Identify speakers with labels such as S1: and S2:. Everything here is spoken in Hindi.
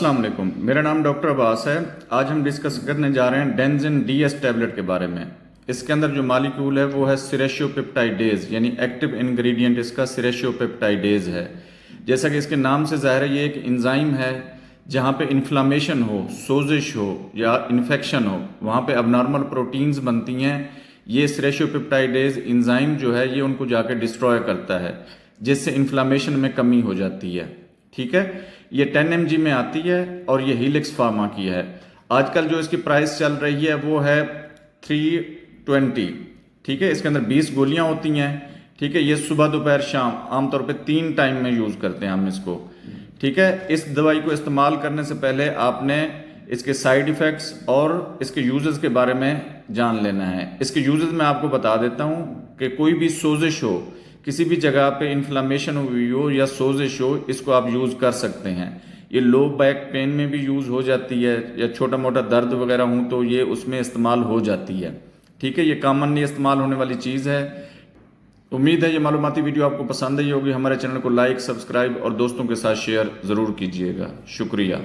S1: अस्सलाम वालेकुम, मेरा नाम डॉक्टर अब्बास है। आज हम डिस्कस करने जा रहे हैं डेंजिन डीएस टैबलेट के बारे में। इसके अंदर जो मालिक्यूल है वो है सिरेशियोपेप्टाइडेज, यानी एक्टिव इंग्रेडिएंट इसका सिरेशियोपेप्टाइडेज है। जैसा कि इसके नाम से ज़ाहिर है, ये एक एंजाइम है जहाँ पे इन्फ्लामेशन हो, सोजिश हो या इन्फेक्शन हो, वहाँ पे अबनॉर्मल प्रोटीन्स बनती हैं। ये सिरेशियोपेप्टाइडेज एंजाइम जो है ये उनको जाके डिस्ट्रॉय करता है, जिससे इन्फ्लामेशन में कमी हो जाती है। ठीक है, ये 10 mg में आती है और ये हीलिक्स फार्मा की है। आजकल जो इसकी प्राइस चल रही है वो है 320। ठीक है, इसके अंदर 20 गोलियां होती हैं। ठीक है, ये सुबह दोपहर शाम आमतौर पे 3 टाइम में यूज़ करते हैं हम इसको। ठीक है, इस दवाई को इस्तेमाल करने से पहले आपने इसके साइड इफ़ेक्ट्स और इसके यूजेस के बारे में जान लेना है। इसके यूजेस मैं आपको बता देता हूँ कि कोई भी सोजिश हो, किसी भी जगह पे इन्फ्लामेशन हुई हो या सोजिश हो, इसको आप यूज़ कर सकते हैं। ये लो बैक पेन में भी यूज़ हो जाती है, या छोटा मोटा दर्द वगैरह हो तो ये उसमें इस्तेमाल हो जाती है। ठीक है, ये कॉमनली इस्तेमाल होने वाली चीज़ है। उम्मीद है ये मालूमाती वीडियो आपको पसंद आई होगी। हमारे चैनल को लाइक, सब्सक्राइब और दोस्तों के साथ शेयर ज़रूर कीजिएगा। शुक्रिया।